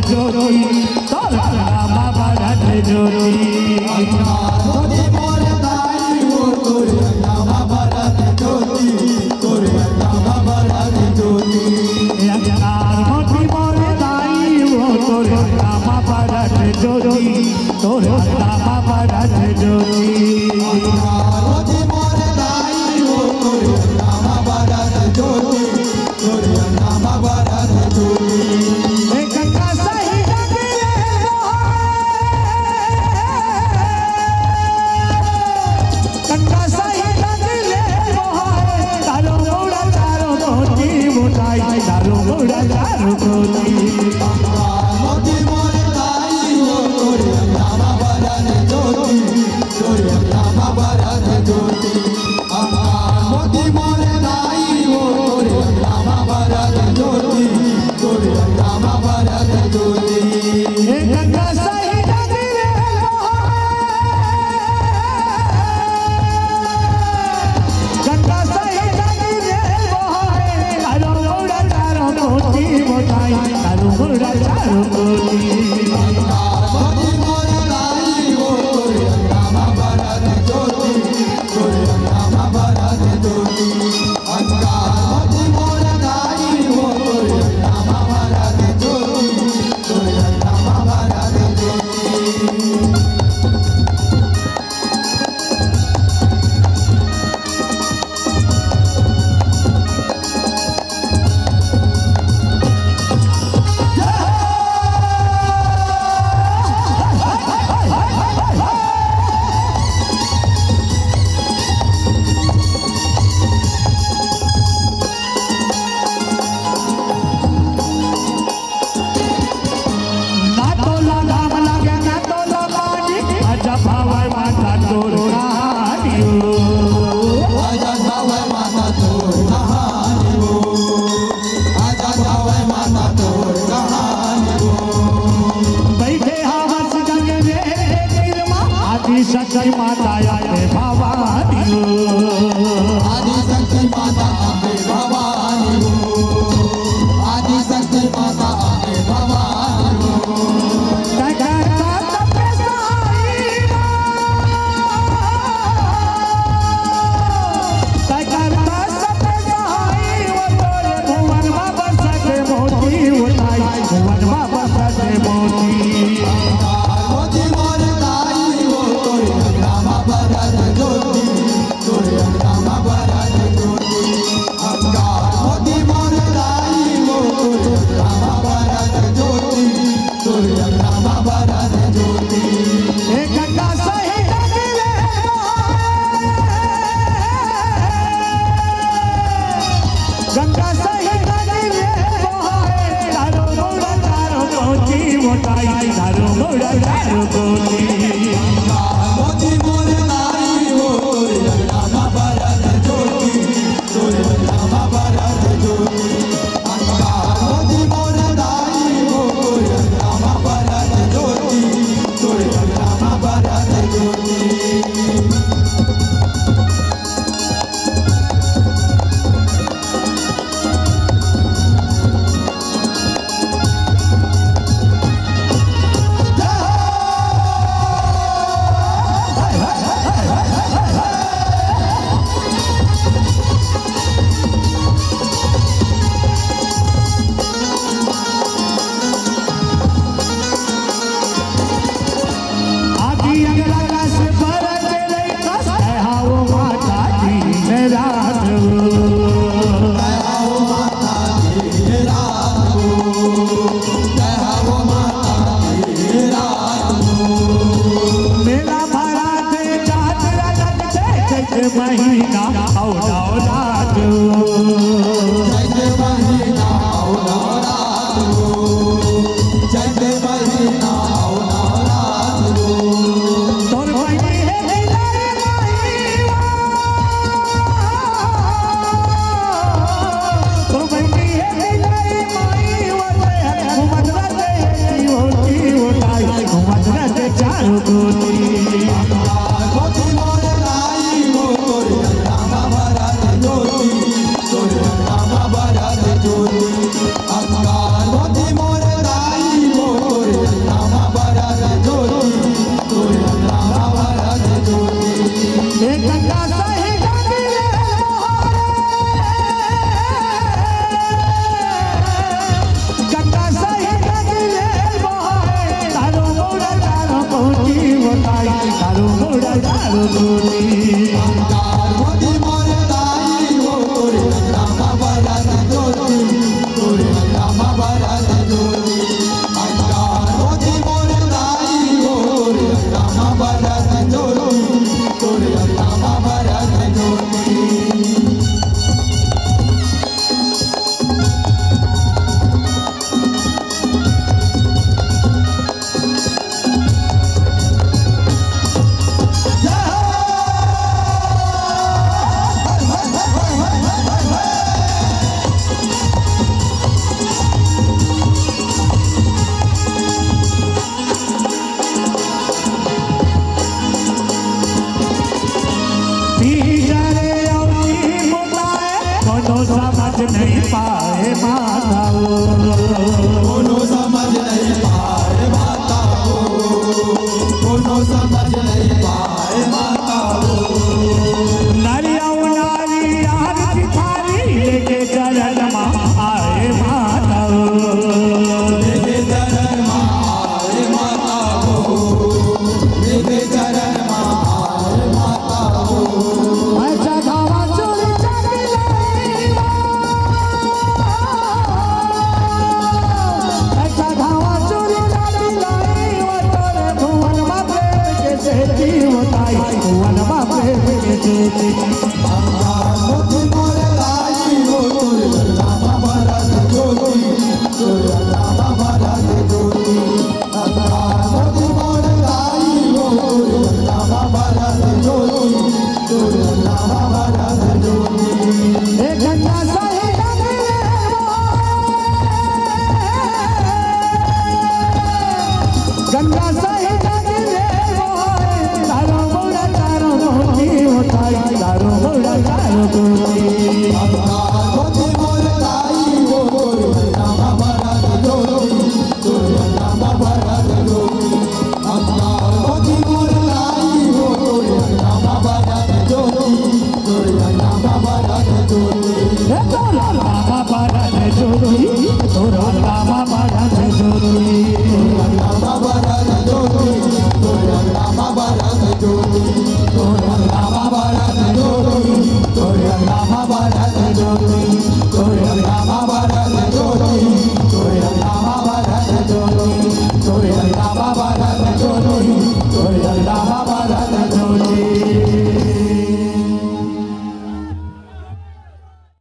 ज्योति तोर नामा भरत ज्योति मोदी मोर दाई वो तोर नामा भरत ज्योति तोर नामा भरत ज्योति अंगार मोदी मोर दाई वो तोर नामा भरत ज्योति तोर नामा भरत ज्योति मोदी मोर दाई वो तोर नामा भरत ज्योति तोर नामा भरत ज्योति गंगा सही गंगा सही तारो मोड़ा चारो मोती मुठाई तारो मोड़ा चारो मोती मोती मोर दाई वो तोर नामा भरत ज्योति तोर नामा भरत ज्योति मोती मोर दाई वो तोर नामा भरत ज्योति तोर नामा भरत ज्योति गंगा सही गंगा सही तारो मोड़ा चारो मोती मुठाई तारो मोड़ा चारो मोती मोती मोर दाई वो तोर नामा भरत ज्योति तोर नामा भरत ज्योति मोती मोर दाई वो तोर नामा भरत ज्योति तोर नामा भरत ज्योति ना तो लगाम लगे ना तो लगानी आजा भावै माता तोर कहानियो आजा भावै माता तोर कहानियो आजा भावै माता तोर कहानियो बैठे हवस जग रे निर्मा आदि शक्ति माता आए भवानियो आदि शक्ति माता आए भवानियो आदि शक्ति माता आए भवानियो मोती मोर दाई वो तोर नामा भरत ज्योति तोर नामा भरत ज्योति मोती मोर दाई वो तोर नामा भरत ज्योति तोर नामा भरत ज्योति गंगा सही गंगा सही तारो मोड़ा चारो मोती मुठाई तारो मोड़ा चारो मोती मोती मोर दाई वो तोर नामा भरत ज्योति तोर नामा भरत ज्योति मोती मोर दाई वो तोर नामा भरत ज्योति तोर नामा भरत ज्योति महीना औलाद जैसे महीना औलाद जैसे महीना औलाद तोर बहिनी है दिलाए माहीवा तोर बहिनी है दिलाए माहीवा घुमत रहते होती होताई घुमत रहते चारों गोती मोती मोर दाई वो तोर नामा भरत ज्योति ज्योति अंगार मोती मोरे दाई हो तोरे नामा बरत ज्योति तोरे नामा बरत ज्योति अंगार मोती मोरे दाई हो तोरे नामा बरत ज्योति तोरे नामा बरत ज्योति समझ नहीं पाए माताओ कोनो समझ नहीं पाए माताओ कोनो समझ नहीं पाए माताओ नारिया नारी यार की थारी लेके चरण माँ आए माताओ लेके चरण माँ आए माताओ लेके चरण माँ आए माताओ ऐसा धावा चोरी मोती मोरे दाई हो तोरे नामा बरत ज्योति तोरे नामा बरत ज्योति मोती मोरे दाई हो तोरे नामा बरत ज्योति तोरे नामा बरत ज्योति एक घंटा सही गंगा सही दारू मोड़ा दारू मोती मोरे दाई हो तोरे नामा बरत ज्योति तोरे नामा बरत ज्योति मोती मोरे दाई हो तोरे नामा बरत ज्योति तोरे नामा बरत ज्योति तोरा नामा बरत ज्योति तोरा नामा बरत ज्योति तोरा नामा बरत ज्योति तोरा नामा बरत ज्योति तोरा नामा बरत ज्योति